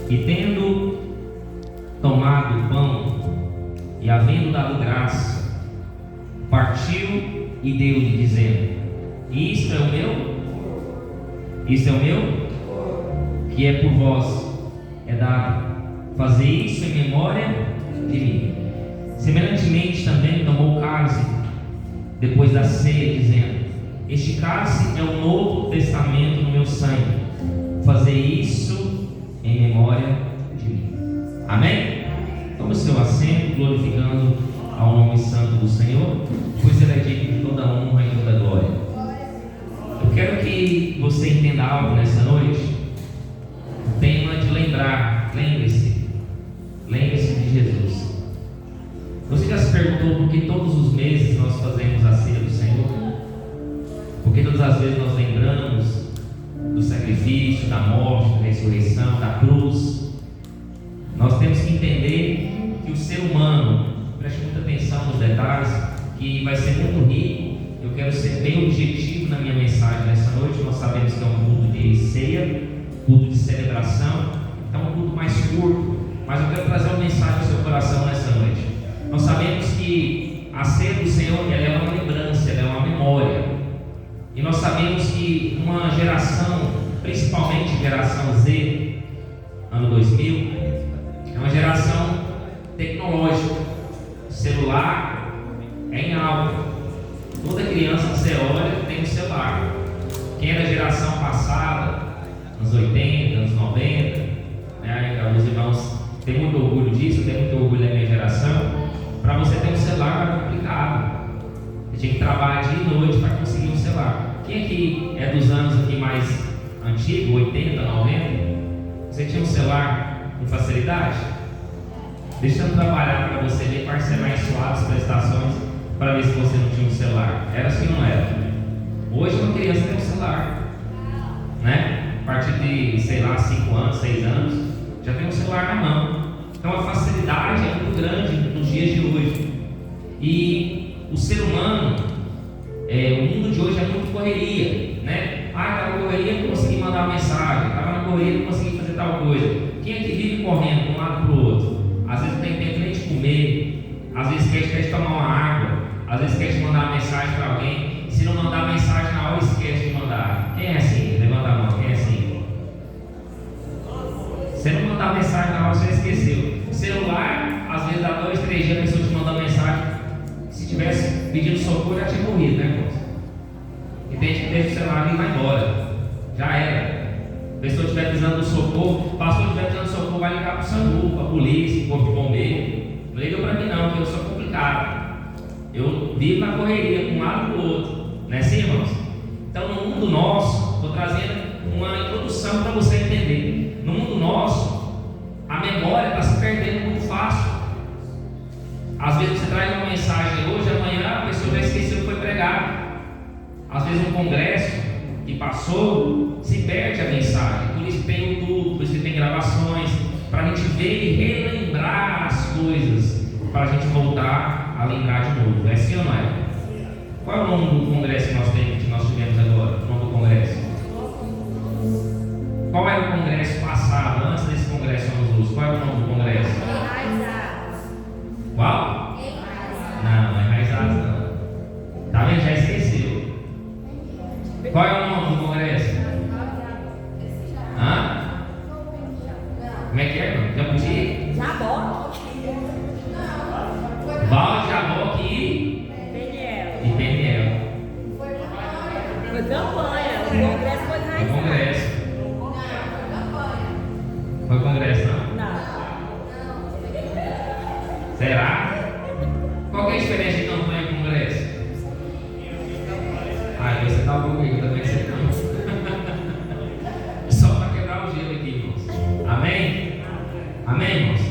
E tendo tomado o pão e havendo dado graça, partiu e deu-lhe, dizendo: isto é o meu, que é por vós, é dado. Fazer isso em memória de mim. Semelhantemente também tomou o cálice depois da ceia, dizendo: este cálice é o novo testamento no meu sangue. Fazer isso em memória de mim. Amém? Tome o seu assento, glorificando ao nome santo do Senhor, pois Ele é digno de toda honra e toda glória. Eu quero que você entenda algo nessa noite. O tema de lembrar. Lembre-se de Jesus. Você já se perguntou por que todos os meses nós fazemos a ceia do Senhor? Porque todas as vezes nós lembramos do sacrifício, da morte, da ressurreição, da cruz. Nós temos que entender que o ser humano, preste muita atenção nos detalhes, que vai ser muito rico. Eu quero ser bem objetivo na minha mensagem nessa noite. Nós sabemos que é um culto de ceia, culto de celebração, então um culto mais curto, mas eu quero trazer uma mensagem ao seu coração nessa noite. Nós sabemos que a ceia do Senhor, ela é uma lembrança, ela é uma memória, e nós sabemos que uma geração, principalmente geração Z, ano 2000, é uma geração tecnológica. O celular é em alta. Toda criança que você olha tem um celular. Quem é da geração passada, anos 80, anos 90, né? Alguns irmãos têm muito orgulho disso, eu tenho muito orgulho da minha geração. Para você ter um celular é complicado. Você tinha que trabalhar dia e noite para conseguir um celular. Quem aqui é dos anos aqui mais antigos, 80, 90? Você tinha um celular com facilidade? Deixa eu trabalhar para você ver, parcelar em suaves prestações para ver se você não tinha um celular. Era assim ou não era? Hoje uma criança tem um celular, né? A partir de, 5 anos, 6 anos, já tem um celular na mão. Então a facilidade é muito grande nos dias de hoje. E o ser humano, o mundo de hoje é muito correria, né? Estava na correria, não consegui mandar uma mensagem. Estava na correria, não consegui fazer tal coisa. Quem é que vive correndo de um lado para o outro? Às vezes não tem tempo nem de comer, às vezes quer tomar uma água, às vezes quer mandar uma mensagem para alguém. Se não mandar mensagem na hora, esquece de mandar. Quem é assim? Levanta a mão, quem é assim? Se não mandar mensagem na hora, você esqueceu. Celular, às vezes dá 2, 3 dias a pessoa te manda mensagem. Se tivesse pedindo socorro, já tinha morrido, né, irmãos? E tem gente que deixa o celular ali e vai embora. Já era. A pessoa estiver precisando de socorro, o pastor estiver precisando de socorro, vai ligar para o SAMU, para a polícia, para o corpo de bombeiro. Não liga para mim não, que eu sou complicado. Eu vivo na correria, de um lado para o outro. Não é assim, irmãos? Então, no mundo nosso, estou trazendo uma introdução para você entender. No mundo nosso, a memória está se perdendo muito fácil. Às vezes você traz uma mensagem hoje, amanhã a pessoa já esqueceu que foi pregado. Às vezes um congresso que passou, se perde a mensagem. Por isso tem YouTube, por isso que tem gravações, para a gente ver e relembrar as coisas, para a gente voltar a lembrar de novo. É assim ou não é? Qual é o nome do congresso que nós tivemos agora? O nome do congresso? Qual era o congresso passado, antes desse congresso Anos Luz? Qual era o nome do congresso? Qual? Não, Enraizados não. Tá vendo? Já esqueceu. Qual é o nome do congresso? Hã? Como é que é, irmão? Jabuti? Jaboque. Val, Jaboque e Peniel. Foi campanha. O congresso foi Foi congresso. Foi congresso, não? Não. Será? Qual que é a diferença de campanha e congresso? Você está um pouco aí, eu também sei não. Só para quebrar o gelo aqui, irmãos. Amém? Amém, irmãos?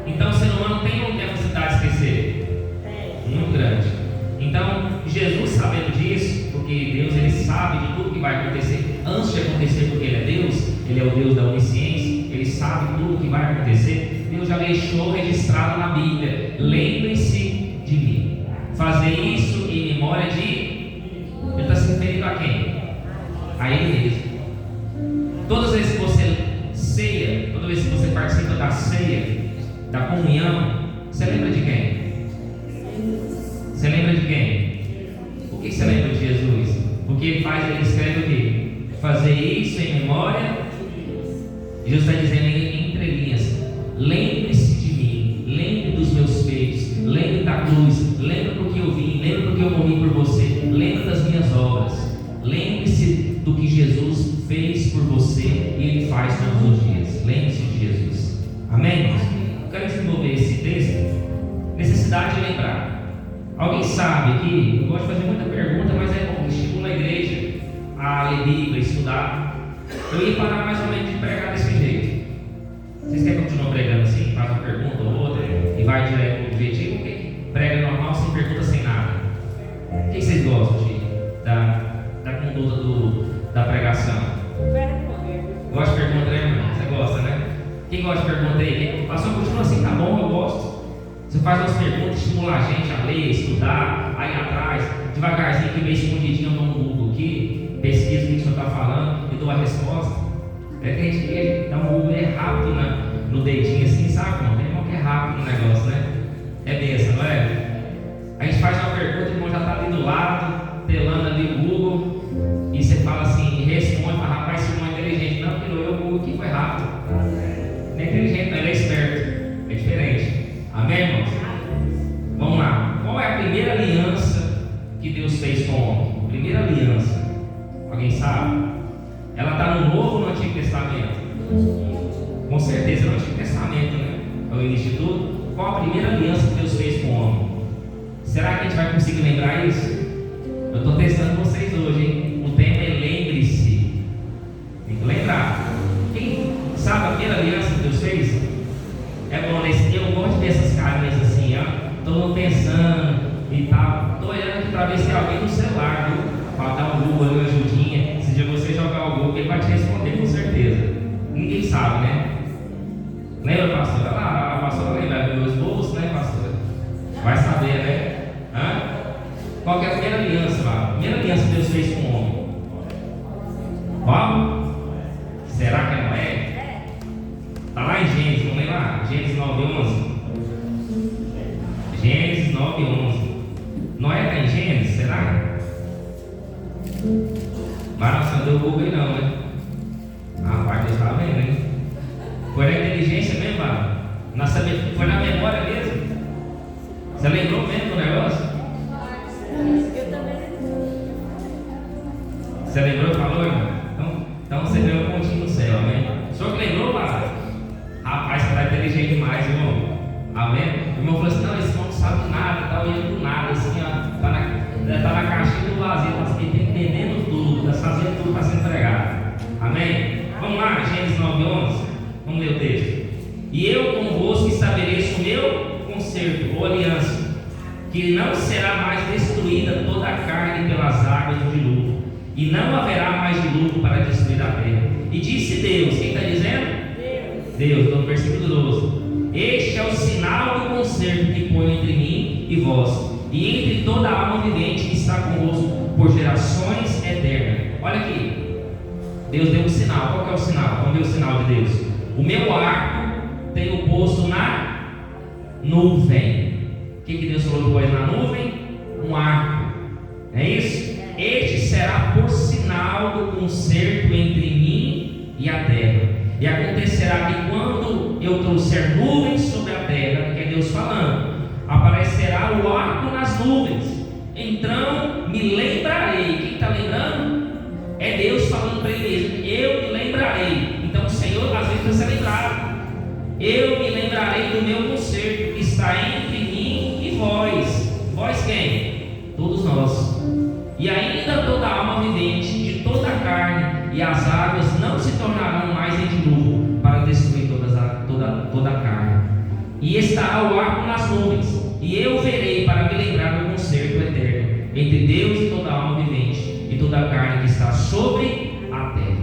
Então o ser humano tem uma capacidade de esquecer? Muito grande. Então, Jesus, sabendo disso, porque Deus ele sabe de tudo que vai acontecer antes de acontecer, porque Ele é Deus, Ele é o Deus da onisciência, Ele sabe tudo que vai acontecer. Deus já deixou registrado na Bíblia: lembre-se de mim. Fazer isso em memória de. Ele está se referindo a quem? A Ele mesmo. Todas as vezes que você ceia, toda vez que você participa da comunhão, você lembra de quem? Você lembra de quem? Por que você lembra de Jesus? Porque ele escreve o quê? Fazer isso em memória. Jesus está dizendo entre linhas: lembre-se de mim, lembre dos meus feitos, lembre da cruz, lembre do que eu vim, lembre do que eu morri por você, lembre das minhas obras, lembre-se do que Jesus fez por você e Ele faz todos os dias. Lembre-se de Jesus. Amém, irmãos? Eu quero desenvolver esse texto. Necessidade de lembrar. Alguém sabe que eu gosto de fazer muita pergunta, mas é bom que estimula a igreja a ler Bíblia, a estudar. Eu ia parar mais ou menos de pregar desse jeito. Vocês querem continuar pregando assim? Faz uma pergunta ou outra e vai direto ao objetivo? Ou prega normal, sem pergunta, sem nada? O que vocês gostam da conduta da pregação? Gosta de pergunta, né, irmão? Você gosta, né? Quem gosta de pergunta aí? Pastor, continua assim, tá bom, eu gosto. Você faz umas perguntas, estimula a gente a ler, estudar, aí atrás, devagarzinho, que meio escondidinho, eu dou um Google aqui, pesquiso o que o senhor está falando e dou a resposta. É que a gente dá um Google rápido no dedinho assim, sabe, irmão? Tem irmão que é rápido no negócio, né? É besta, não é? A gente faz uma pergunta, o irmão já está ali do lado, telando ali o Google, e você fala assim, e responde, fala, rapaz, esse irmão é inteligente. Não, porque o Google aqui foi rápido. Não é inteligente, não, ele é esperto. É diferente. Amém, irmãos? Vamos lá. Qual é a primeira aliança que Deus fez com o homem? Primeira aliança. Alguém sabe? Ela está no Novo ou no Antigo Testamento? Com certeza no Antigo Testamento, né? É o início de tudo. Qual a primeira aliança que Deus fez com o homem? Será que a gente vai conseguir lembrar isso? Eu estou testando vocês hoje, hein? O tema é lembre-se. Tem que lembrar. Quem sabe a primeira aliança que Deus fez? É bom, eu gosto de ver essas carinhas assim, ó. Estou pensando e tal. Estou olhando aqui para ver se tem alguém no celular, viu? Para dar um Google ali, uma ajudinha. Se você jogar o Google, ele vai te responder com certeza. Ninguém sabe, né? Lembra, pastor? Olha lá, a pastora lembra dos meus bolsos, né, pastor? Vai saber, né? Hã? Qual que é a primeira aliança lá? A primeira aliança que Deus fez com o homem? Qual? Será que é Noé? Está lá em Gênesis, vamos ler lá? Gênesis 9:11. Gênesis 9:11. Noé está em Gênesis, será? Mas não deu Google aí não, né? Rapaz, Deus está vendo, hein? Foi na inteligência mesmo, mano? Foi na memória mesmo? Você lembrou mesmo do negócio? Eu também. Você lembrou e falou, irmão? Então você deu um pontinho no céu, amém? O senhor que lembrou, mano? Rapaz, você está inteligente demais, irmão. Amém? O irmão falou assim: não, esse irmão não sabe nada, está olhando do nada, assim, ó. Está na caixinha do vazio, está entendendo tudo, está fazendo tudo, está sendo pregado. Amém? Vamos lá, Gênesis 9:11. Vamos ler o texto. E eu convosco estabeleço o meu concerto, ou aliança, que não será mais destruída toda a carne pelas águas do dilúvio, e não haverá mais dilúvio para destruir a terra. E disse Deus, quem está dizendo? Deus, no versículo 12: este é o sinal do concerto que põe entre mim e vós, e entre toda a alma vivente que está convosco por gerações eternas. Olha aqui, Deus deu um sinal. Qual que é o sinal? Vamos ver o sinal de Deus. O meu arco tenho posto na nuvem. O que Deus falou depois na nuvem? Um arco. É isso? Este será por sinal do concerto entre mim e a terra. E acontecerá que quando eu trouxer nuvens sobre a terra, que é Deus falando, aparecerá o arco nas nuvens. Então me lembrarei. Quem está lembrando? É Deus falando para ele mesmo. Eu me lembrarei. Então o Senhor às vezes precisa lembrar. Eu me lembrarei do meu concerto que está entre mim e vós. Vós quem? Todos nós. E ainda toda a alma vivente, de toda a carne, e as águas não se tornarão mais em dilúvio para destruir toda a carne. E estará o arco nas nuvens, e eu verei para me lembrar do concerto eterno entre Deus e toda a alma vivente e toda a carne que está sobre a terra.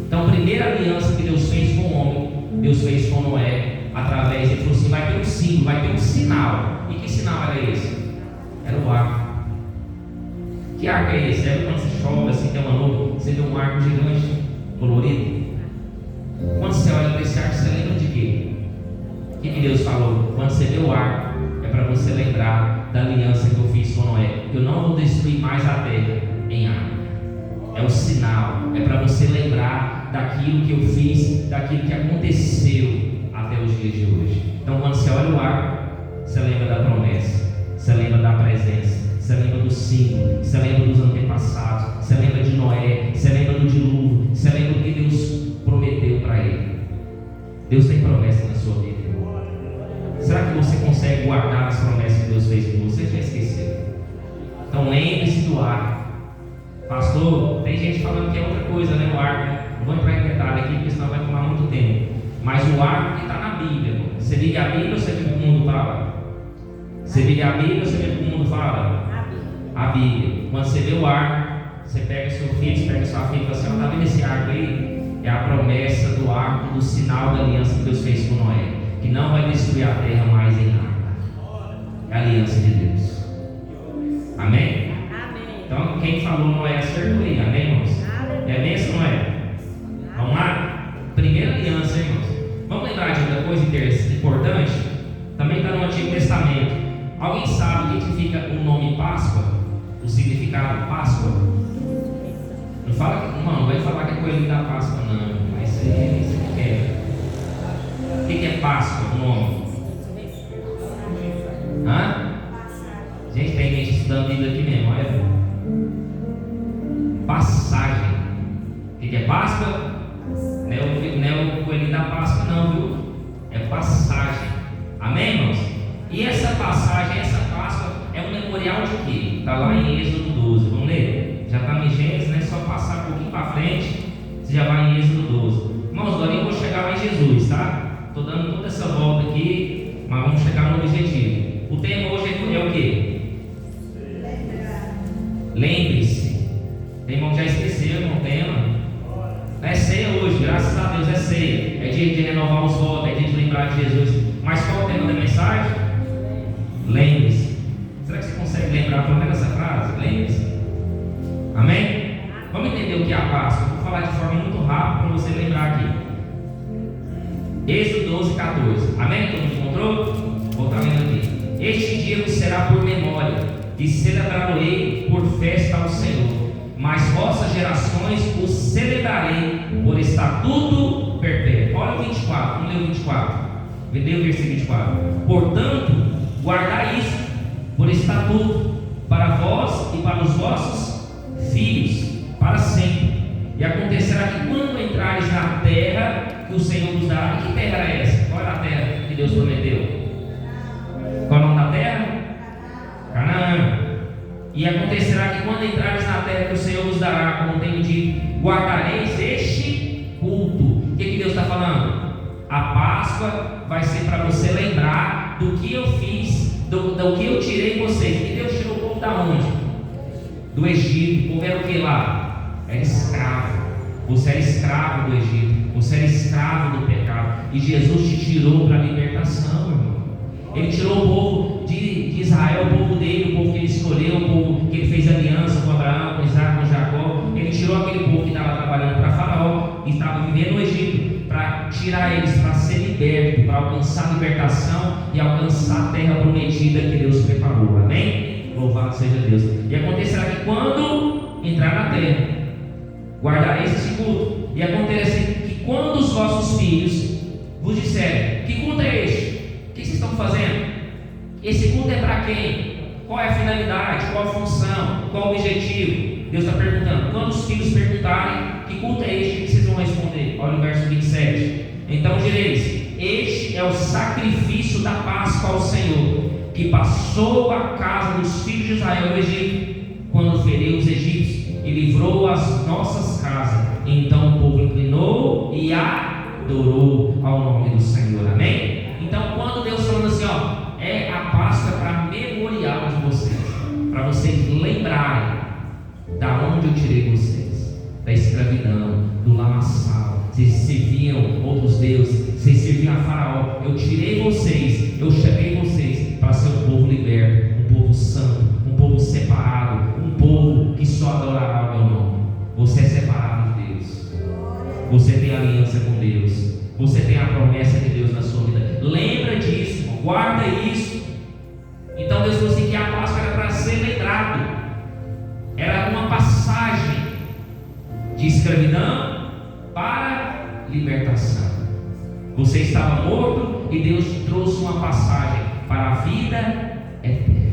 Então, a primeira aliança que Deus fez com o homem, Deus fez com Noé, através, ele falou assim: vai ter um símbolo, vai ter um sinal. E que sinal era esse? Era o arco. Que arco é esse? É quando você chove, assim, tem uma nuvem, você vê um arco gigante, colorido. Quando você olha para esse arco, você lembra de quê? O que Deus falou? Quando você vê o arco, é para você lembrar da aliança que eu fiz com Noé. Eu não vou destruir mais a terra em água. É o sinal, é para você lembrar daquilo que eu fiz, daquilo que aconteceu até os dias de hoje. Então, quando você olha o arco, você lembra da promessa, você lembra da presença, você lembra do símbolo, você lembra dos antepassados, você lembra de Noé, você lembra do dilúvio, você lembra do que Deus prometeu para ele. Deus tem promessa na sua vida. Será que você consegue guardar as promessas que Deus fez com você? Já esqueceu? Então lembre-se do arco. Pastor, tem gente falando que é outra coisa, né? O arco. Não vou entrar em detalhe aqui, porque senão vai tomar muito tempo. Mas o arco que está na Bíblia. Você vive a Bíblia ou você vive o que o mundo fala? Você vive a Bíblia ou você vive o que o mundo fala? A Bíblia. Quando você vê o arco, você pega seu filho, você pega sua filha e fala assim: está vendo esse arco aí? É a promessa do arco, do sinal da aliança que Deus fez com Noé, que não vai destruir a terra mais em nada. É a aliança de Deus. Amém? Então quem falou Noé acertou aí, amém, irmãos? É bênção, não é? Vamos lá? Primeira aliança, irmãos. Vamos lembrar de outra coisa importante? Também está no Antigo Testamento. Alguém sabe o que significa o nome Páscoa? O significado Páscoa? Não fala que, não vai falar que é coelhinho da Páscoa, não. Mas isso é. O que é Páscoa, o nome? Hã? Gente, tem gente estudando Bíblia aqui mesmo, olha. Passagem. O que é Páscoa? Não é o coelhinho da Páscoa, não, viu? É passagem. Amém, irmãos? E essa passagem, essa Páscoa, é um memorial de quê? Está lá em Êxodo 12. Vamos ler? Já está em Gênesis, né? Só passar um pouquinho para frente, você já vai em Êxodo 12. Irmãos, agora eu vou chegar lá em Jesus, tá? Estou dando toda essa volta aqui, mas vamos chegar no objetivo. O tema hoje é o quê? Lembre-se. Tem irmão que já esqueceu o tema. É ceia hoje, graças a Deus é ceia. É dia de renovar os votos, é dia de lembrar de Jesus. Mas qual é o tema da mensagem? Lembre-se. Será que você consegue lembrar pelo menos essa frase? Lembre-se. Amém? Vamos entender o que é a Páscoa. Vou falar de forma muito rápida para você lembrar aqui. Êxodo 12, 14. Amém? Todo mundo encontrou? Vou estar lendo aqui. Este dia vos será por memória, e celebrarei por festa ao Senhor. Mas vossas gerações os celebrarei por estatuto perpétuo. Olha o 24, vamos ler o 24. Vendeu o versículo 24. Portanto, guardai isso por estatuto para vós e para os vossos filhos, para sempre. E acontecerá que quando entrares na terra que o Senhor vos dará. Que terra era essa? Qual era a terra que Deus prometeu? Qual é o nome da terra? Canaã. E acontecerá que quando entrares na terra que o Senhor vos dará, como tenho dito, guardareis este culto. O que Deus está falando? A Páscoa vai ser para você lembrar do que eu fiz, do que eu tirei vocês. E Deus tirou o povo da onde? Do Egito. O povo era o que lá? Era escravo. Você era escravo do Egito. Você era escravo do pecado. E Jesus te tirou para a libertação, irmão. Ele tirou o povo de Israel, o povo dele, o povo que ele escolheu, o povo que ele fez aliança com Abraão, com Isaac, com Jacó. Ele tirou aquele povo que estava trabalhando para Faraó e estava vivendo no Egito, para tirar eles, para ser liberto, para alcançar a libertação e alcançar a terra prometida que Deus preparou. Amém? Louvado seja Deus. E acontecerá que quando entrar na terra, guardareis esse culto. E acontecerá que quando os vossos filhos vos disserem: que culto é este? O que vocês estão fazendo? Esse culto é para quem? Qual é a finalidade? Qual a função? Qual o objetivo? Deus está perguntando. Quando os filhos perguntarem: que culto é este? O que vocês vão responder? Olha o verso 27. Então direis: este é o sacrifício da Páscoa ao Senhor, que passou a casa dos filhos de Israel no Egito, quando feriu os egípcios e livrou as nossas casas. Então o povo inclinou e adorou ao nome do Senhor. Amém? Então, quando Deus falando assim, é a Páscoa para memorial de vocês, para vocês lembrarem da onde eu tirei vocês, da escravidão, do lamaçal. Vocês serviam outros deuses, vocês serviam a Faraó. Eu tirei vocês, eu chamei vocês para ser um povo liberto, um povo santo, um povo separado, um povo que só adorará o meu nome. Você é separado de Deus, você tem aliança com Deus, você tem a promessa de Deus na sua vida. Lembra guarda isso. Então Deus falou assim que a Páscoa era para ser lembrado, era uma passagem de escravidão para libertação. Você estava morto e Deus te trouxe uma passagem para a vida eterna.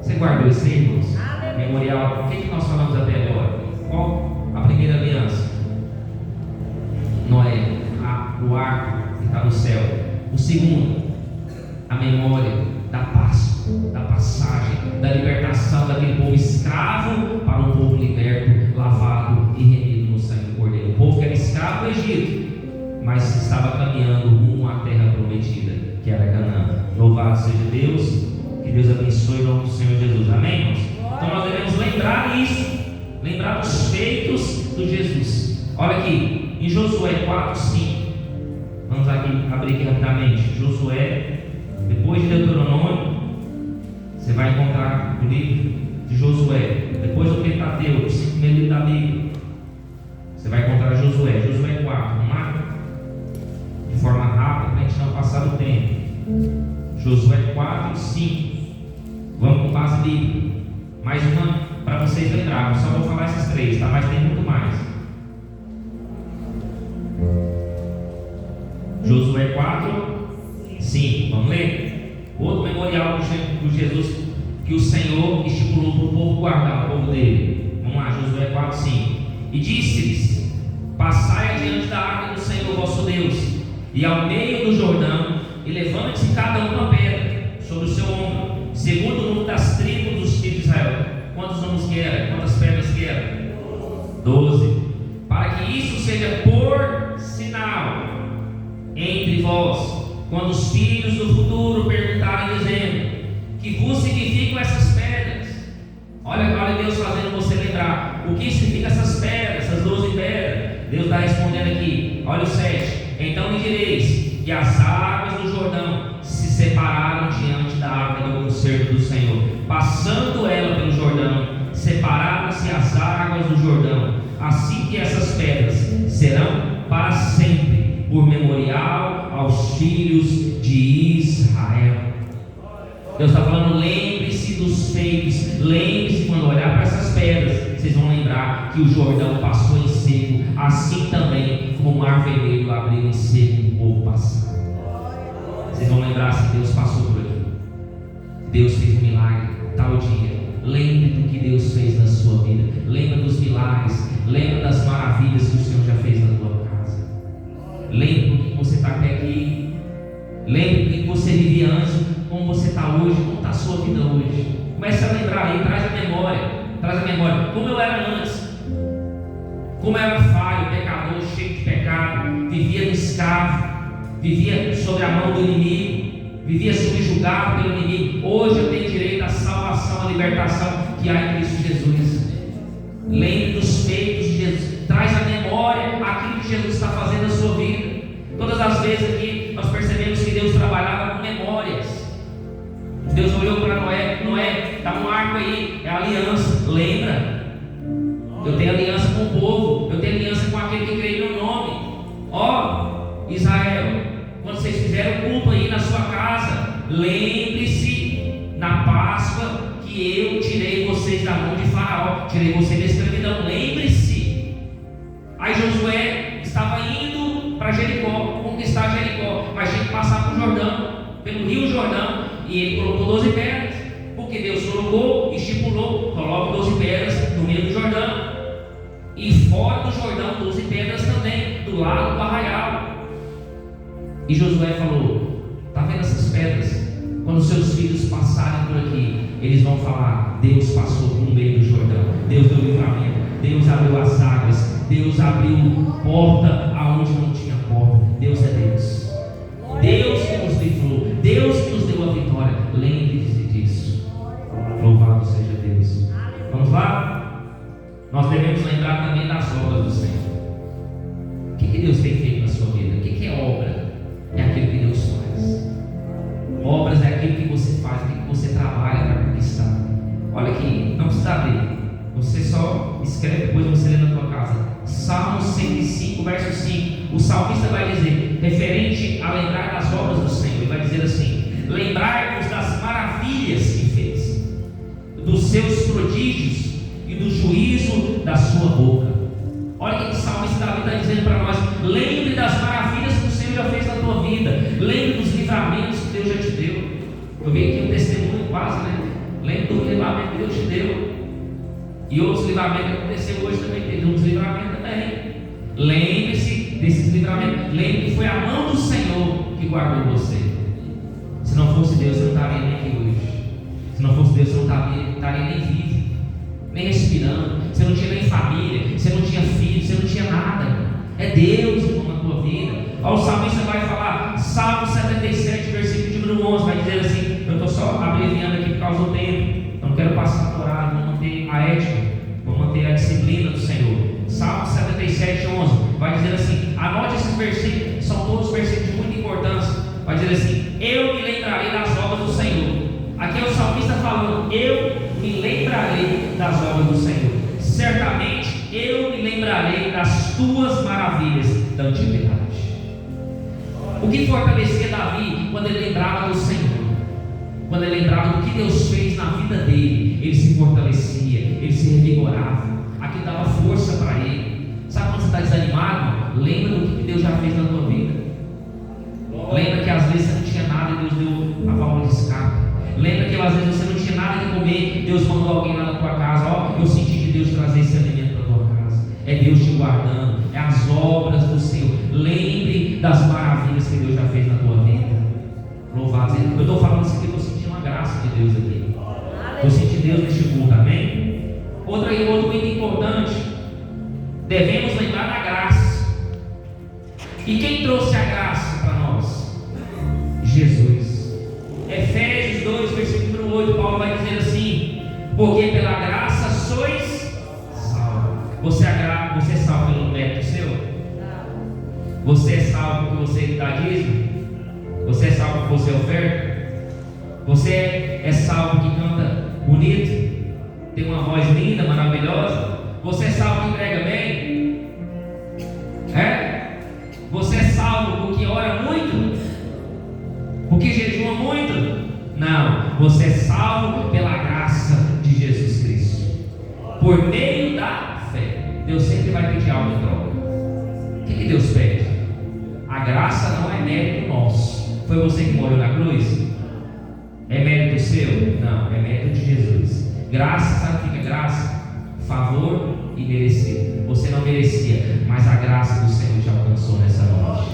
Você guardou isso aí, irmãos? Memorial. O que nós falamos até agora? Qual a primeira aliança? Noé, o arco que está no céu. O segundo, a memória da Páscoa, da passagem, da libertação daquele povo escravo para um povo liberto, lavado e remido no sangue do Cordeiro. O povo que era escravo do Egito, mas estava caminhando rumo à terra prometida, que era Canaã. Louvado seja Deus, que Deus abençoe o nome do Senhor Jesus. Amém, irmãos? Então nós devemos lembrar isso, lembrar dos feitos do Jesus. Olha aqui, em Josué 4:5. Vamos aqui, abrir aqui rapidamente. Josué, depois de Deuteronômio, você vai encontrar o livro de Josué. Depois do Pentateuco, o 5º livro da Bíblia, você vai encontrar Josué. Josué 4, vamos lá? De forma rápida, para a gente não passar o tempo. Josué 4:5. Vamos com base bíblica. Mais uma para vocês lembrarem. Só vou falar esses 3, tá? Mas tem muito mais. Josué 4:5. Vamos ler? Outro memorial do Jesus que o Senhor estipulou para o povo guardar, o povo dele. Vamos lá, Josué 4:5. E disse-lhes: passai adiante da arca do Senhor vosso Deus, e ao meio do Jordão, e levante-se cada uma pedra sobre o seu ombro, segundo o número das tribos dos filhos de Israel. Quantos números que era? Quantas pedras que era? 12. Para que isso seja por sinal entre vós, quando os filhos do futuro perguntarem, dizendo: que vos significam essas pedras? Olha Deus fazendo você lembrar. O que significa essas pedras, essas 12 pedras? Deus está respondendo aqui. Olha o 7. Então me direis que as águas do Jordão se separaram diante da arca do concerto do Senhor. Passando ela pelo Jordão, separaram-se as águas do Jordão. Assim que essas pedras serão para sempre, por memorial aos filhos de Israel. Deus está falando, lembre-se dos feitos. Lembre-se, quando olhar para essas pedras, vocês vão lembrar que o Jordão passou em seco. Assim também como o Mar Vermelho abriu em seco o povo passar. Vocês vão lembrar se Deus passou por aqui. Deus fez um milagre tal dia. Lembre do que Deus fez na sua vida. Lembra dos milagres. Lembra das maravilhas que o Senhor já fez na tua casa. Lembre do que você está até aqui. Lembre do que você vivia antes, como você está hoje, como está a sua vida hoje. Comece a lembrar aí, traz a memória. Traz a memória. Como eu era antes. Como eu era falho, pecador, cheio de pecado. Vivia no escravo. Vivia sob a mão do inimigo. Vivia subjugado pelo inimigo. Hoje eu tenho direito à salvação, à libertação que há em Cristo Jesus. Lembre dos feitos de Jesus. Traz a memória aquilo que Jesus está fazendo na sua vida. Todas as vezes aqui nós percebemos que Deus trabalhava com memórias. Deus olhou para Noé. Noé, dá um arco aí, é aliança. Lembra? Eu tenho aliança com o povo. Eu tenho aliança com aquele que crê no meu nome. Ó, Israel, quando vocês fizeram culto aí na sua casa, lembre-se na Páscoa que eu tirei vocês da mão de Faraó, tirei vocês da escravidão. Lembre-se. Aí Josué estava indo para Jericó, conquistar Jericó, mas tinha que passar por Jordão, pelo rio Jordão, e ele colocou 12 pedras, porque Deus colocou, estipulou, coloca 12 pedras no meio do Jordão, e fora do Jordão 12 pedras também, do lado do arraial. E Josué falou: está vendo essas pedras? Quando seus filhos passarem por aqui, eles vão falar: Deus passou no meio do Jordão, Deus deu livramento, Deus abriu as águas, Deus abriu porta aonde não tinha porta. Deus é Deus. Deus que nos livrou, Deus que nos deu a vitória. Lembre-se disso. Louvado seja Deus. Vamos lá? Nós devemos lembrar também das obras do Senhor. O que Deus tem feito na sua vida? O que é obra? É aquilo que Deus faz. Obras é aquilo que você faz, aquilo que você trabalha para conquistar. Olha aqui, não precisa abrir. Você só escreve, depois você lê na tua casa. Salmo 105, verso 5. O salmista vai dizer, referente a lembrar das obras do Senhor, ele vai dizer assim: Eu vi aqui um testemunho quase, né? Lembra do livramento que Deus te deu. E outros livramentos que aconteceu hoje também. Teve uns livramentos também. Lembre-se desses livramentos. Lembre que foi a mão do Senhor que guardou você. Se não fosse Deus, você não estaria nem aqui hoje. Se não fosse Deus, você não estaria nem vivo, nem respirando. Você não tinha nem família, você não tinha filho, você não tinha nada. É Deus, irmão, na tua vida. Ó, o salmista vai falar, Salmo 77, versículo de número 11, vai dizer assim, eu estou só abreviando aqui por causa do tempo, eu não quero passar por horário, vou manter a ética, vou manter a disciplina do Senhor. Salmo 77, 11, vai dizer assim, anote esses versículos, são todos versículos de muita importância, vai dizer assim, eu me lembrarei das obras do Senhor. Aqui é o salmista falando, eu me lembrarei das obras do Senhor. Certamente eu me lembrarei das tuas maravilhas da antiguidade. O que fortalecia Davi quando ele lembrava do Senhor? Quando ele lembrava do que Deus fez na vida dele, ele se fortalecia, ele se revigorava. Aquilo dava força para ele. Sabe quando você está desanimado? Lembra do que Deus já fez na tua vida. Lembra que às vezes você não tinha nada e Deus deu a válvula de escape. Lembra que às vezes você não tinha nada de comer, Deus mandou alguém lá na tua casa. Ó, eu senti de Deus trazer esse alimento para a tua casa. É Deus te guardando, é as obras do Senhor. Lembre das maravilhas que Deus já fez na tua vida. Louvado seja. Eu estou falando isso aqui, eu estou sentindo a graça de Deus aqui. Eu senti Deus neste culto, amém? Outro muito importante, devemos lembrar da graça. E quem trouxe a graça para nós? Jesus. Efésios 2, versículo número 8, Paulo vai dizer assim, porque pela graça sois salvos. Você é salvo pelo mérito seu? Você é salvo porque você dá dízimo? Você é salvo porque você oferta? Você é salvo que canta bonito? Tem uma voz linda, maravilhosa? Você é salvo que prega bem? Você é salvo porque ora muito? Porque jejua muito? Não, você é salvo pela graça de Jesus Cristo, por meio da fé. Deus sempre vai pedir algo em troca. O que Deus pede? A graça não é mérito nosso. Foi você que morreu na cruz? É mérito seu? Não, é mérito de Jesus. Graça, sabe o que é graça? Favor e merecido. Você não merecia, mas a graça do Senhor te alcançou nessa noite.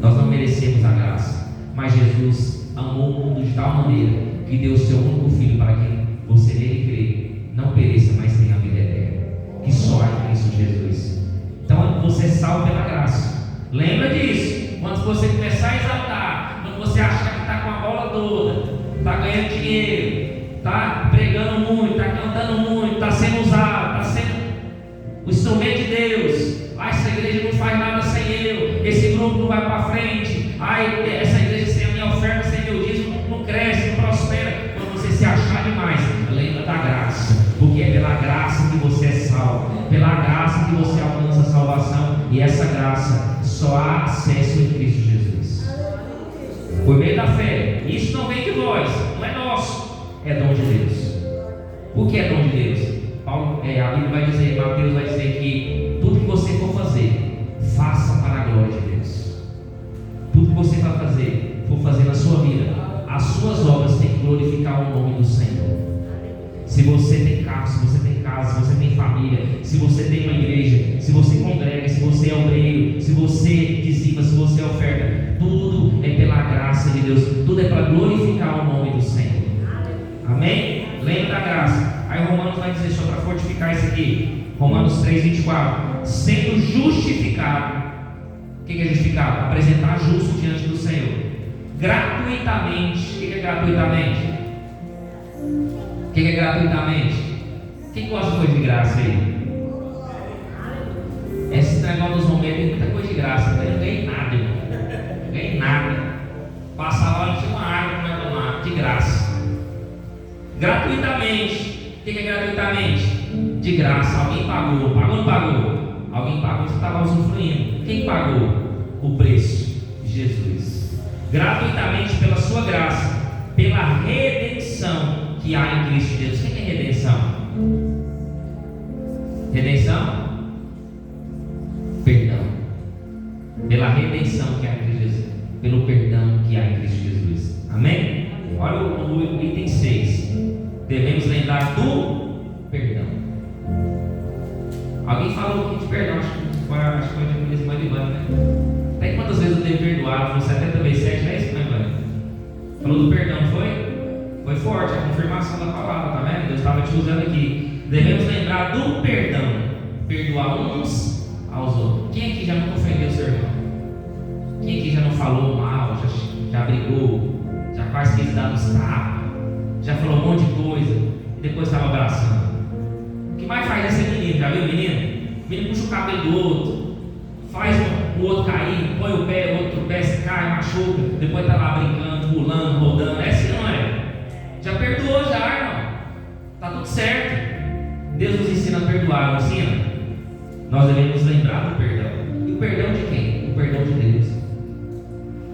Nós não merecemos a graça, mas Jesus amou o mundo de tal maneira que deu o seu único filho para que você nele crê, não pereça, mas tenha a vida eterna, que só há em Cristo Jesus. Então você é salvo pela graça. Lembra disso. Quando você começar a exaltar, quando você achar que está com a bola toda, está ganhando dinheiro, está pregando muito, está cantando muito, está sendo usado, está sendo o instrumento de Deus. Essa igreja não faz nada sem eu, esse grupo não vai para frente, essa igreja sem a minha oferta, sem meu dízimo, não cresce, não prospera. Quando você se achar demais, lembra da graça, porque é pela graça que você é salvo, pela graça que você alcança a salvação, e essa graça só há acesso em Cristo Jesus, por meio da fé. Isso não vem de vós, não é nosso, é dom de Deus. Por que é dom de Deus? A Bíblia vai dizer, Mateus vai dizer que tudo que você for fazer, faça para a glória de Deus. Tudo que você for fazer na sua vida, as suas obras têm que glorificar o nome do Senhor. Se você tem carro, se você tem casa, se você tem família, se você tem uma igreja, se você congrega, se você é obreiro, se você dizima, se você oferta, tudo é pela graça de Deus, tudo é para glorificar o nome do Senhor. Amém? Lembra da graça. Aí Romanos vai dizer, só para fortificar isso aqui, Romanos 3,24, sendo justificado. O que é justificado? Apresentar justo diante do Senhor, gratuitamente. O que é gratuitamente? O que é gratuitamente? Quem gosta de coisa de graça aí? Esse negócio dos momentos tem muita coisa de graça. Eu não ganhei nada, irmão. Não ganhei nada. Passa lá, não tinha uma água para tomar, de graça. Gratuitamente. O que é gratuitamente? De graça. Alguém pagou. Pagou ou não pagou? Alguém pagou, você estava usufruindo. Quem pagou o preço? Jesus. Gratuitamente pela sua graça, pela redenção que há em Cristo Jesus. O que é redenção? Redenção? Perdão. Pela redenção que há em Cristo Jesus. Pelo perdão que há em Cristo Jesus. Amém? Olha o item 6. Devemos lembrar do perdão. Alguém falou aqui de perdão, acho que foi a minha irmã Ivana, né? Até quantas vezes eu tenho perdoado? Foi 70 vezes 7, não é isso, né, Ivana? Falou do perdão, foi? Foi forte, a confirmação da palavra, tá vendo? Deus estava te usando aqui. Devemos lembrar do perdão. Perdoar uns aos outros. Quem aqui já não ofendeu seu irmão? Quem aqui já não falou mal, já brigou, já quase quis dar uns tapas, já falou um monte de coisa e depois estava abraçando? O que mais faz isso é menino, já viu menino? Menino puxa o cabelo do outro, faz o outro cair, põe o pé, o outro pé se cai, machuca, depois está lá brincando, pulando, rodando. É assim, não é? Já perdoou já, irmão. Está tudo certo. Deus nos ensina a perdoar, não ensina? Nós devemos lembrar do perdão. E o perdão de quem? O perdão de Deus.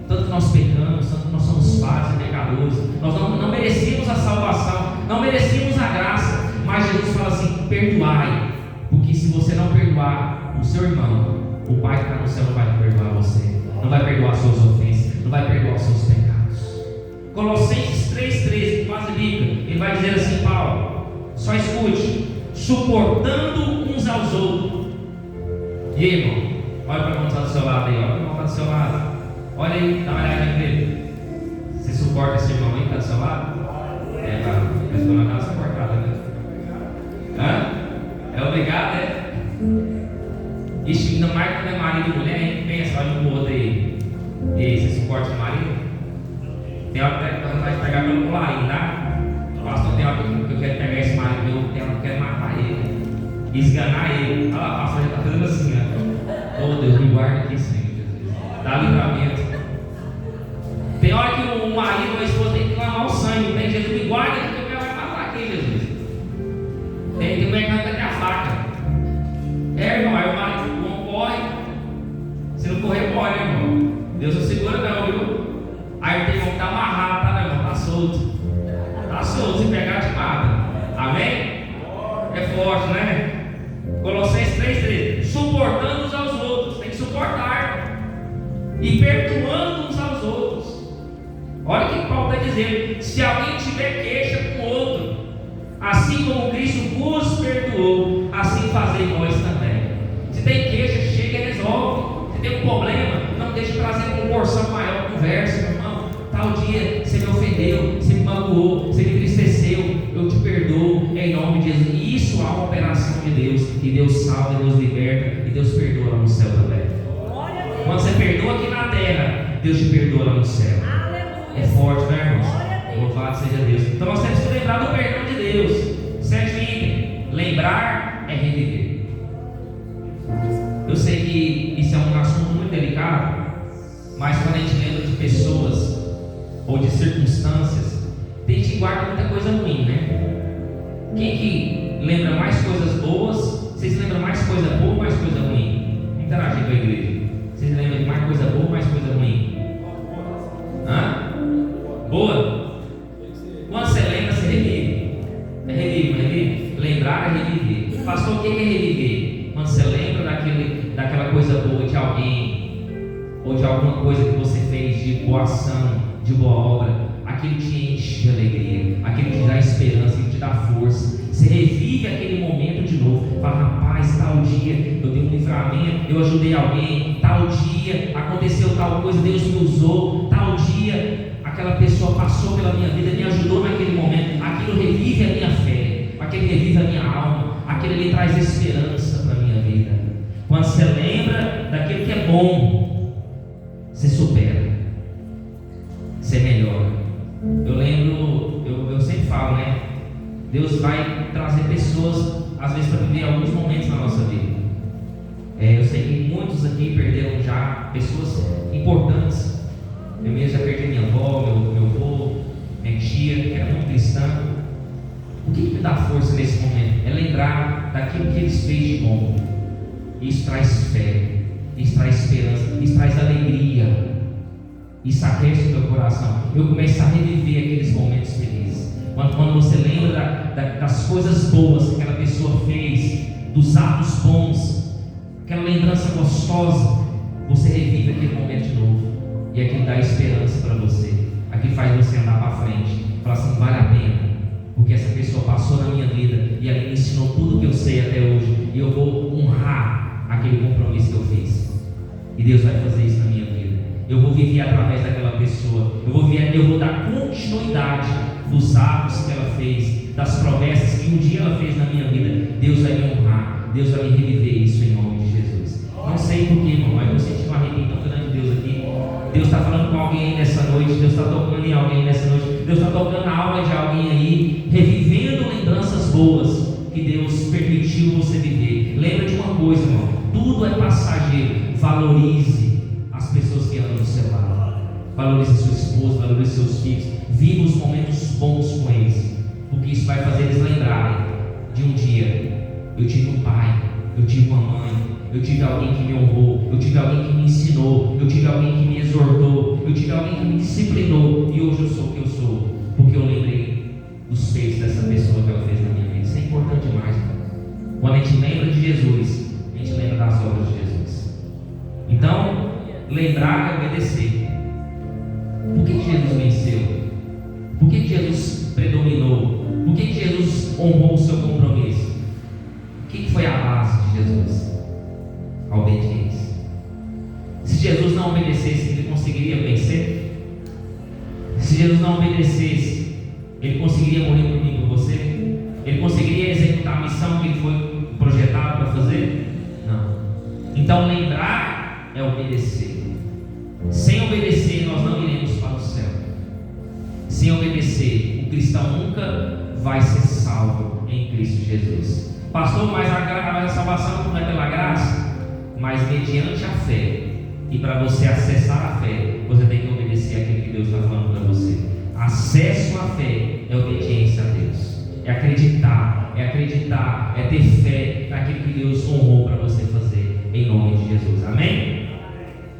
Tanto que nós pecamos, tanto que nós somos falhos e pecadores, nós não merecíamos a salvação, não merecíamos a graça, mas Jesus fala assim: perdoai, porque se você não perdoar o seu irmão, o Pai que está no céu não vai perdoar você, não vai perdoar as suas ofensas, não vai perdoar os seus pecados. Colossenses 3,13, quase bíblica, ele vai dizer assim: Paulo, só escute, suportando uns aos outros. E aí, irmão, olha para quem está do seu lado aí, olha para quem está do seu lado. Olha aí, dá uma olhada nele. Você suporta esse irmão aí que está do seu lado? É, cara, mas pelo menos ela suportada, né? Hã? É obrigado, é? Ixi, ainda mais quando é marido e mulher, a gente pensa, olha um pro outro aí. E aí, você suporta o marido? Tem hora que nós vamos pegar pelo colarinho, tá? Pastor, tem hora que eu quero pegar esse marido meu, tem hora que eu quero matar ele, esganar ele. Olha lá, o pastor já está fazendo assim, ó. Oh, Deus, me guarda aqui, Senhor Jesus. Dá livramento. Tem hora que o marido ou a esposa tem que clamar o sangue. Tem Jesus, me guarda que eu quero matar aqui, Jesus. Tem mulher que vai até a faca. É, irmão, aí o marido corre. Se não correr, morre, irmão. Deus não segura, não, viu? Aí tem que estar amarrado, tá, meu irmão? Tá solto. Tá solto, se pegar, te mata. Amém? É forte, né? Colossenses 3,13. Suportando uns aos outros. Tem que suportar. E perdoando uns aos outros. Olha o que Paulo está dizendo: se alguém tiver queixa com o outro, assim como Cristo vos perdoou, assim fazei vós também. Se tem queixa, chega e resolve. Se tem um problema, não deixe trazer uma porção maior, conversa, meu irmão. Tal dia você me ofendeu, você me magoou, você me entristeceu, eu te perdoo em nome de Jesus. E isso é uma operação de Deus, e Deus salva, Deus liberta, e Deus perdoa lá no céu também. Quando você perdoa aqui na terra, Deus te perdoa lá no céu. É forte, né, irmãos? Louvado seja Deus. Então nós temos que lembrar do perdão de Deus. Sétimo item: lembrar é reviver. Eu sei que isso é um assunto muito delicado, mas quando a gente lembra de pessoas ou de circunstâncias, a gente guarda muita coisa ruim, né? Quem que lembra mais coisas boas? Vocês lembram mais coisa boa ou mais coisa ruim? Interagir com a igreja. Vocês lembram de mais coisa boa ou mais coisa ruim? Hã? Boa? Quando você lembra, você revive. É revive, não é revive? Lembrar é reviver. Pastor, o que é reviver? Quando você lembra daquela coisa boa de alguém, ou de alguma coisa que você fez de boa ação, de boa obra, aquilo te enche de alegria, aquilo te dá esperança, aquilo te dá força. Você revive aquele momento de novo. Fala: rapaz, tal dia eu dei um livramento, eu ajudei alguém, tal dia aconteceu tal coisa, Deus me usou, tal dia aquela pessoa passou pela minha vida, me ajudou naquele momento. Aquilo revive a minha fé, aquilo revive a minha alma, aquilo ali traz esperança para a minha vida. Quando você lembra daquilo que é bom, você supera, você melhora. Eu lembro, eu sempre falo, né? Deus vai trazer pessoas, às vezes, para viver alguns momentos na nossa vida. Eu sei que muitos aqui perderam já pessoas importantes. Eu mesmo já perdi minha avó, meu avô, minha tia, que era muito cristã. O que me dá força nesse momento? É lembrar daquilo que eles fez de bom. Isso traz fé, isso traz esperança, isso traz alegria. Isso aquece o teu coração. Eu começo a reviver aqueles momentos felizes. Quando você lembra das coisas boas que aquela pessoa fez, dos atos bons, aquela lembrança gostosa, você revive aquele momento de novo. E aquilo dá esperança para você. Aquilo faz você pessoa passou na minha vida e ela me ensinou tudo que eu sei até hoje, e eu vou honrar aquele compromisso que eu fiz. E Deus vai fazer isso na minha vida. Eu vou viver através daquela pessoa. Eu vou dar continuidade dos atos que ela fez, das promessas que um dia ela fez na minha vida. Deus vai me honrar, Deus vai me reviver isso em nome de Jesus. Não sei porquê, irmão, mas eu senti um arrepio tão grande de Deus aqui. Deus está falando com alguém aí nessa noite. Deus está tocando em alguém nessa noite. Deus está tocando a alma de alguém aí, revivendo lembranças boas que Deus permitiu você viver. Lembra de uma coisa, irmão: tudo é passageiro. Valorize as pessoas que andam do seu lado. Valorize sua esposa, valorize seus filhos. Viva os momentos bons com eles, porque isso vai fazer eles lembrarem de um dia: eu tive um pai, eu tive uma mãe, eu tive alguém que me honrou, eu tive alguém que me ensinou, eu tive alguém que me exortou, eu tive alguém que me disciplinou, e hoje eu sou o que eu sou, porque eu lembrei dos feitos dessa pessoa que ela fez na minha vida. Isso é importante demais. Quando a gente lembra de Jesus, a gente lembra das obras de Jesus. Então, lembrar é obedecer. Por que Jesus venceu? Por que Jesus predominou? Por que Jesus honrou o seu compromisso? O que foi a base de Jesus? A obediência. Se Jesus não obedecesse, ele conseguiria vencer? Se Jesus não obedecesse, ele conseguiria morrer por mim, por você? Ele conseguiria executar a missão que ele foi projetado para fazer? Não. Então, lembrar é obedecer. Sem obedecer, nós não iremos para o céu. Sem obedecer, o cristão nunca vai ser salvo em Cristo Jesus. Pastor, mas a salvação não é pela graça? Mas mediante a fé. E para você acessar a fé, você tem que obedecer aquilo que Deus está falando para você. Acesso à fé é obediência a Deus. É acreditar, é ter fé naquilo que Deus honrou para você fazer, em nome de Jesus. Amém?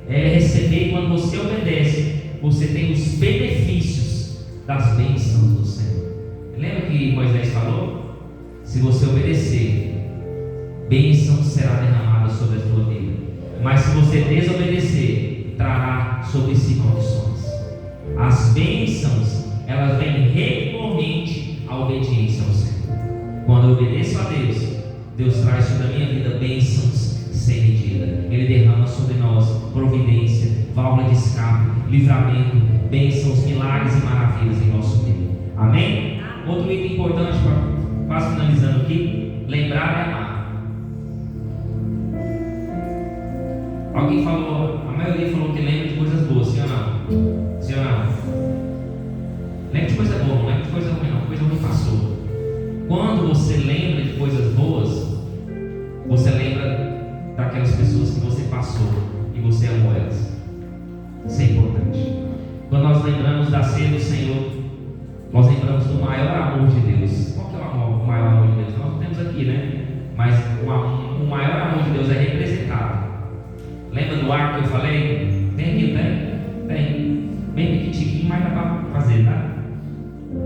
É receber. Quando você obedece, você tem os benefícios das bênçãos do Senhor. Lembra que Moisés falou? Se você obedecer, bênção será derramada sobre a sua vida. Mas se você desobedecer, trará sobre si maldições. As bênçãos, elas vêm recorrente à obediência ao Senhor. Quando eu obedeço a Deus, Deus traz sobre a minha vida bênçãos sem medida. Ele derrama sobre nós providência, válvula de escape, livramento, bênçãos, milagres e maravilhas em nosso meio. Amém? Outro item importante, quase finalizando aqui: lembrar e amar. Alguém falou, a maioria falou que lembra de coisas boas, sim ou não? Sim ou não? Lembra de coisa boa, não lembra de coisa ruim não, coisa ruim passou. Quando você lembra de coisas boas, você lembra daquelas pessoas que você passou e você amou elas. Isso é importante. Quando nós lembramos da ceia do Senhor, nós lembramos do maior amor de Deus. Qual que é o maior amor de Deus? Nós não temos aqui, né? Mas o maior amor de Deus é representado. Lembra do arco que eu falei? Tem aqui, tem. Bem pequitiquinho, mas dá para fazer, tá?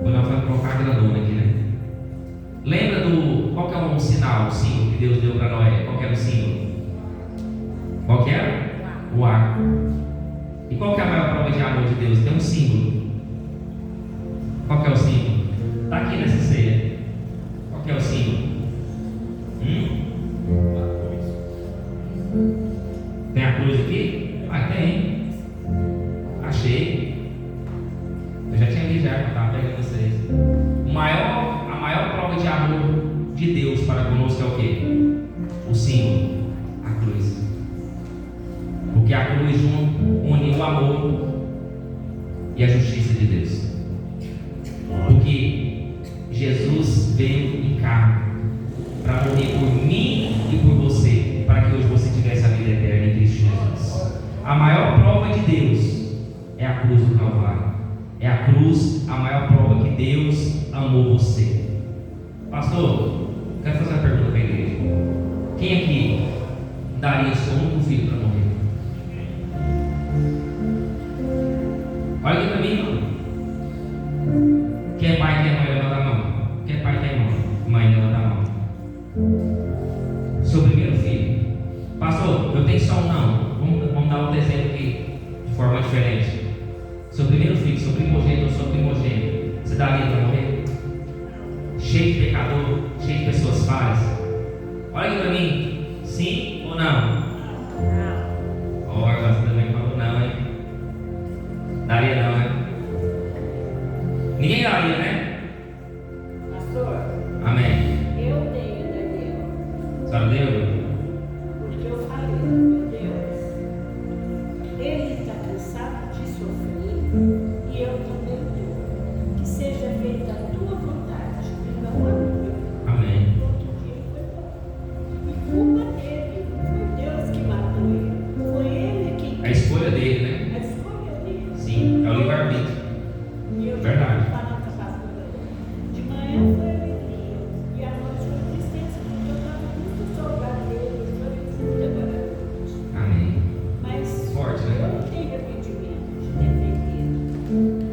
Vou lá colocar a grandona aqui, né? Lembra qual que é o sinal, o símbolo que Deus deu para Noé? Qual que era o símbolo? Qual que era? O arco. E qual que é a maior prova de amor de Deus? Tem um símbolo. Qual que é o símbolo? Está aqui nessa ceia. Qual que é o símbolo? Tem a cruz aqui? Ah, tem. Achei. Eu já tinha visto, já estava pegando vocês. A maior prova de amor de Deus para conosco é o quê? O símbolo, a cruz. Porque a cruz une o amor e a justiça de Deus. Porque Jesus veio em carne para morrer por mim e por você, para que hoje você tivesse a vida eterna em Cristo Jesus. A maior prova de Deus é a cruz do Calvário. É a cruz, a maior prova que Deus amou você. Pastor, quero fazer uma pergunta para a igreja. Quem aqui daria seu único filho para morrer? Olha aqui para mim, irmão. Quem é pai, quem é mãe, levanta a mão. Quem é pai, quem é mãe? Mãe, levanta a mão. Seu primeiro filho. Pastor, eu tenho só um não. Vamos dar um exemplo aqui de forma diferente. Seu primeiro filho, seu primogênito ou sua primogênita, você daria para morrer? cheio de pecador, cheio de pessoas falhas? Olha aqui para mim, sim ou não? Olha, você também falou não, hein? Daria não, hein? Ninguém daria, né? Pastor, Amém. eu tenho, Daniel. A senhora deu? Porque eu falei, meu Deus, ele está cansado de sofrer e eu também estou. Que seja feita a tua vontade e não a minha. Amém. Outro dia ele foi embora. E culpa dele, não foi Deus que matou ele. Foi ele que. A escolha dele, né? A escolha dele. Sim, é o livre-arbítrio. E eu Verdade. falando com a pastora, de manhã foi alegria e à noite foi tristeza, porque eu estava muito saudade dele, foi muito agora. Amém. Mas Forte, eu né? não tenho arrependimento de ter perdido.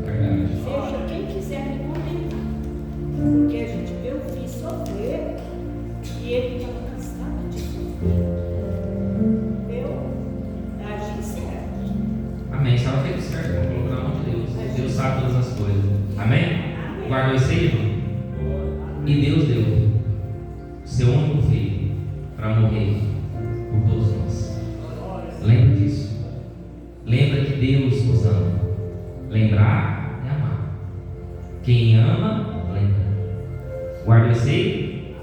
Verdade. Seja quem quiser me condenar, porque a gente vê o filho sofrer e ele estava cansado de sofrer. Eu agi certo. Amém. Estava feito certo, vamos colocar na mão de Deus. Deus sabe todas as coisas. Amém? Guardou isso aí, irmão? E Deus deu seu único filho para morrer por todos nós. Lembra disso. Lembra que Deus nos ama. Lembrar é amar. Quem ama, lembra. Guardou isso aí?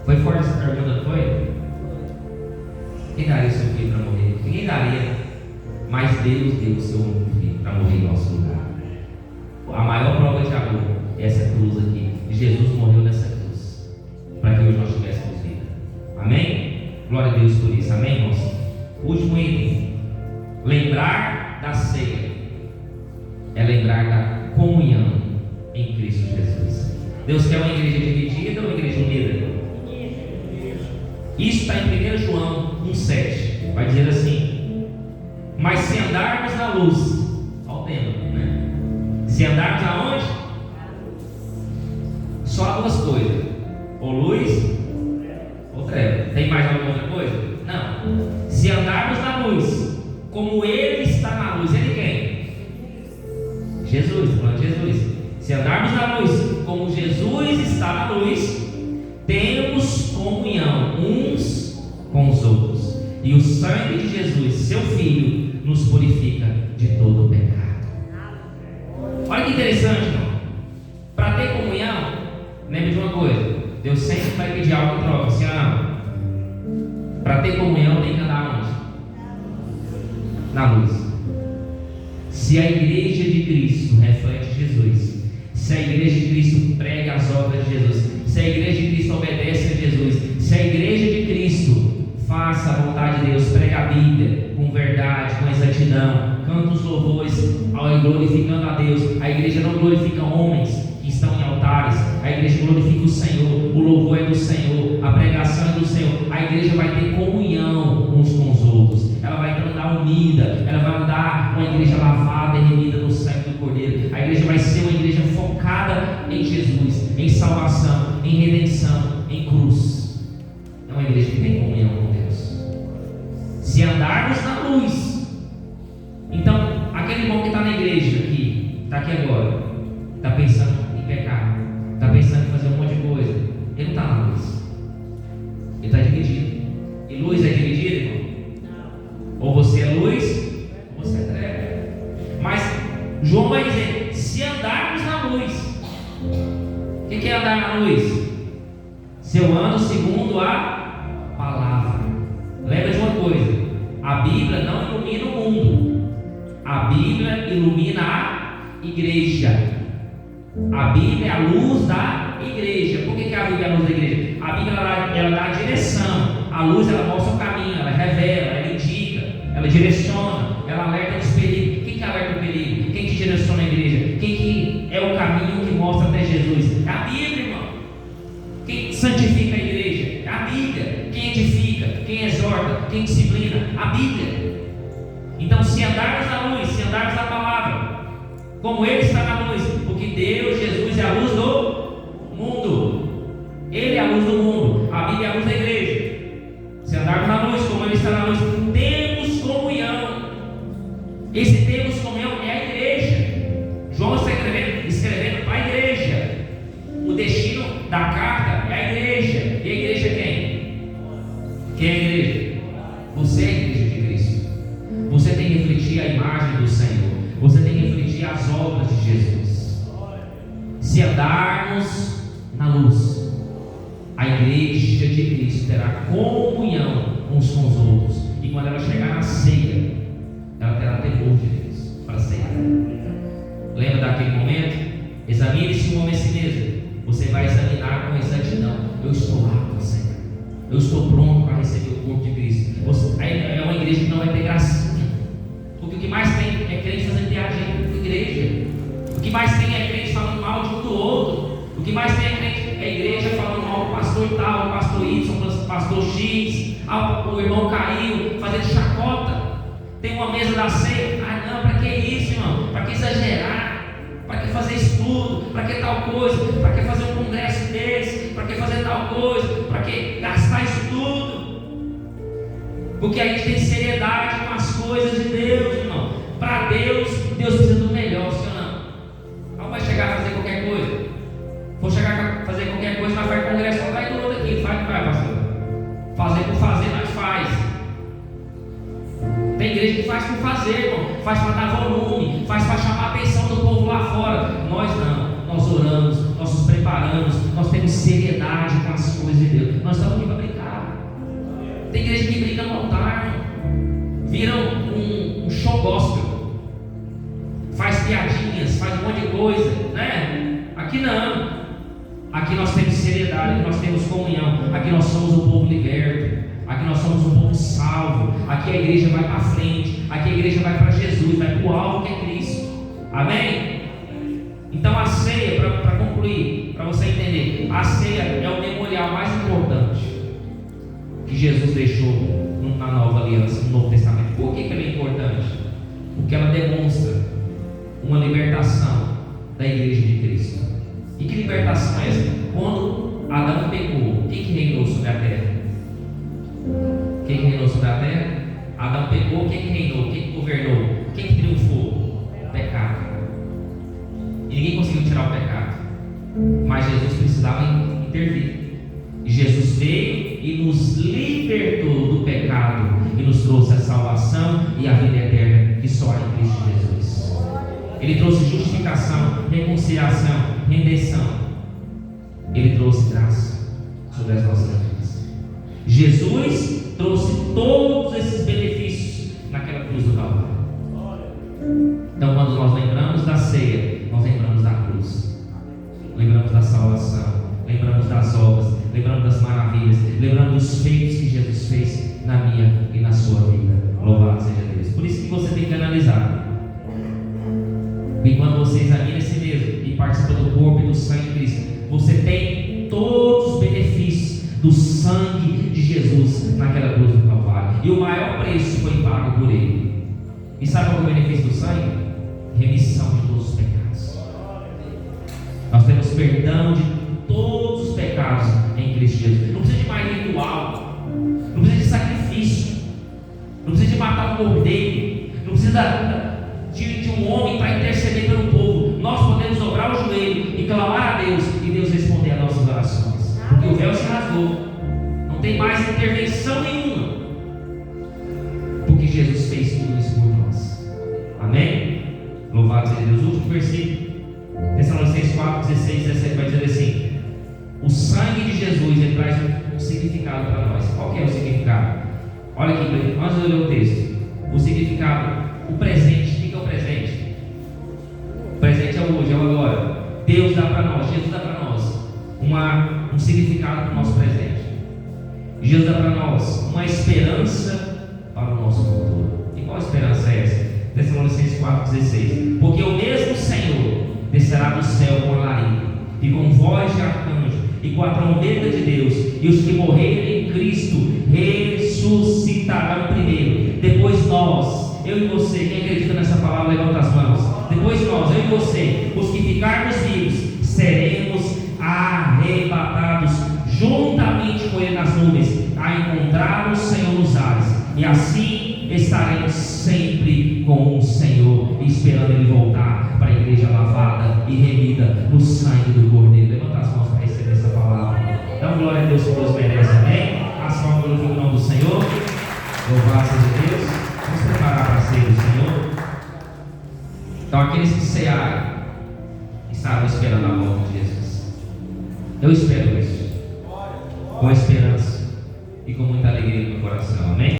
Foi forte essa pergunta, não foi? Quem daria seu filho para morrer? Ninguém daria. Mas Deus deu o seu único filho para morrer em nosso lugar. A maior prova de amor é essa cruz aqui. E Jesus morreu nessa cruz para que hoje nós tivéssemos vida. Amém? Glória a Deus por isso. Amém, irmãos? Último item. Lembrar da ceia é lembrar da comunhão em Cristo Jesus. Deus quer uma igreja dividida ou uma igreja unida? Isso está em 1 João 1,7. Vai dizer assim: mas se andarmos na luz, olha o tema, né? Se andarmos aonde? Só duas coisas: ou luz ou treva. Tem mais alguma outra coisa? Não. Se andarmos na luz, como Ele está na luz, Ele quem? Jesus, falando de Jesus. Se andarmos na luz, como Jesus está na luz, temos comunhão uns com os outros. E o sangue de Jesus, seu Filho, nos purifica de todo o pecado. Olha que interessante, irmão. Para ter comunhão, lembre de uma coisa: Deus sempre vai pedir algo em troca, sim ou não? Para ter comunhão, tem que andar onde? Na luz. Se a igreja de Cristo reflete Jesus, se a igreja de Cristo prega as obras de Jesus, se a igreja de Cristo obedece a Jesus, se a igreja de Cristo faz a vontade de Deus, prega a Bíblia com verdade, com exatidão, canta os louvores glorificando a Deus, a igreja não glorifica homens que estão em altares, a igreja glorifica o Senhor, o louvor é do Senhor, a pregação é do Senhor, a igreja vai ter comunhão uns com os outros, ela vai andar unida, ela vai andar uma igreja lavada e remida no sangue do Cordeiro, a igreja vai ser uma igreja focada em Jesus, em salvação, em redenção, em cruz. É uma igreja que tem comunhão com Deus. Se andarmos na luz, então aquele irmão que está na igreja aqui, está aqui agora, está pensando em pecar, está pensando em fazer um monte de coisa, ele não está na luz, ele está dividido. E luz é dividida, irmão? Não. Ou você é luz, ou você é treva. Mas João vai dizer: se andarmos na luz. O que é andar na luz? Se eu ando segundo a palavra. Lembra de uma coisa: a Bíblia não ilumina o mundo, a Bíblia ilumina a igreja. A Bíblia é a luz da igreja. Por que a Bíblia é a luz da igreja? A Bíblia ela dá a direção. A luz ela mostra o caminho, ela revela, ela indica, ela direciona, ela alerta dos perigos. Quem que alerta o perigo? Quem que direciona a igreja? Quem que é o caminho que mostra até Jesus? É a Bíblia, irmão. Quem santifica a igreja? É a Bíblia. Quem edifica, quem exorta, quem disciplina? A Bíblia. Então, se andarmos na luz, se andarmos na palavra, como Ele está na luz, porque Deus, Jesus é a luz do mundo. Ele é a luz do mundo. A Bíblia é a luz da igreja. Se andarmos na luz, como Ele está na luz, temos comunhão. Esse temos comunhão é a igreja. João está escrevendo para a igreja. O destino da Jesus. Se andarmos na luz, a igreja de Cristo terá comunhão uns com os outros. E quando ela chegar na ceia, ela terá temor de Deus para ceiar. Lembra daquele momento? Examine-se um homem a si mesmo. Você vai examinar com exatidão. Eu estou apto, Senhor. Eu estou pronto para receber o corpo de Cristo. É uma igreja que não vai ter gracinha. Porque o que mais tem é crente fazendo viagem com a igreja. O que mais tem é crente falando mal de um do outro. O que mais tem é a igreja falando mal do pastor tal, o pastor Y, o pastor X. O irmão caiu, fazendo chacota. Tem uma mesa da ceia. Ah não, para que isso, irmão? Para que exagerar? Para que fazer estudo? Para que tal coisa? Para que fazer um congresso desse? Para que fazer tal coisa? Para que gastar isso tudo? Porque a gente tem seriedade com as coisas de Deus, irmão. Para Deus, Deus precisa do melhor, sim ou não? Não vai chegar a fazer qualquer coisa. For chegar a fazer qualquer coisa, nós faz congresso, não vai do outro aqui. Faz, pastor. Fazer por fazer, nós faz. Tem igreja que faz por fazer, irmão. Faz para dar volume, faz para chamar a atenção do povo lá fora. Nós não, nós oramos, nós nos preparamos, nós temos seriedade com as coisas de Deus. Nós estamos aqui para brincar. Tem igreja que brinca no altar, viram um show gospel, faz piadinhas, faz um monte de coisa, né? Aqui não. Aqui nós temos seriedade, aqui nós temos comunhão, aqui nós somos um povo liberto. Aqui nós somos um povo salvo. Aqui a igreja vai para frente. Aqui a igreja vai para Jesus, vai para o alvo que é Cristo. Amém? Então a ceia, para concluir, para você entender, a ceia é o memorial mais importante que Jesus deixou na nova aliança, no Novo Testamento. Por que ela é importante? Porque ela demonstra uma libertação da igreja de Cristo. E que libertação é essa? Quando Adão pecou, quem que reinou sobre a terra? Quem reinou sobre a terra? Adão pecou, quem reinou? Quem governou? Quem triunfou? O pecado. E ninguém conseguiu tirar o pecado. Mas Jesus precisava intervir. E Jesus veio e nos libertou do pecado e nos trouxe a salvação e a vida eterna que só há em Cristo Jesus. Ele trouxe justificação, reconciliação, redenção. Ele trouxe graça sobre as nossas vidas. Jesus trouxe todos esses benefícios naquela cruz do Calvário. Então, quando nós lembramos da ceia, nós lembramos da cruz, lembramos da salvação, lembramos das obras, lembramos das maravilhas, lembramos dos feitos que Jesus fez na minha e na sua vida. Louvado seja Deus. Por isso que você tem que analisar. E quando você examina a si mesmo e participa do corpo e do sangue de Cristo, você tem todos os benefícios do sangue de Jesus naquela cruz do Calvário. E o maior preço foi pago por Ele. E sabe qual é o benefício do sangue? Remissão de todos os pecados. Nós temos perdão de todos os pecados em Cristo Jesus. Não precisa de mais ritual, não precisa de sacrifício, não precisa de matar um cordeiro, não precisa de um homem para interceder pelo povo. Nós podemos dobrar o joelho e clamar a Deus e Deus responder às nossas orações. Porque o véu se rasgou, não tem mais intervenção nenhuma, porque Jesus fez tudo isso por nós. Amém? Louvado seja Deus. O último versículo, Tessalonicenses 4, 16, 17, vai dizer assim: o sangue de Jesus, ele traz um significado para nós. Qual que é o significado? Olha aqui, antes de eu ler o texto, o significado, o presente. O que é o presente? O presente é o hoje, é o agora. Deus dá para nós, Jesus dá para nós um significado para o nosso presente. Jesus dá para nós uma esperança para o nosso futuro. E qual esperança é essa? Tessalonicenses 4,16. Porque o mesmo Senhor descerá do céu com alarido, e com voz de arcanjo, e com a trombeta de Deus, e os que morrerem em Cristo ressuscitarão primeiro. Depois nós, eu e você, quem acredita nessa palavra, levanta as mãos. Depois nós, eu e você, os que ficarmos vivos, seremos arrebatados juntamente com Ele nas nuvens, a encontrar o Senhor nos ares, e assim estaremos sempre com o Senhor, esperando Ele voltar para a igreja lavada e remida no sangue do Cordeiro. Levanta as mãos para receber essa palavra. Dá glória a Deus que Deus merece, amém? As palmas pelo nome do Senhor. Louvado seja Deus. Vamos preparar para ser do Senhor. Então aqueles que cearem, estavam esperando a volta de Jesus. Eu espero isso, com esperança e com muita alegria no coração, amém?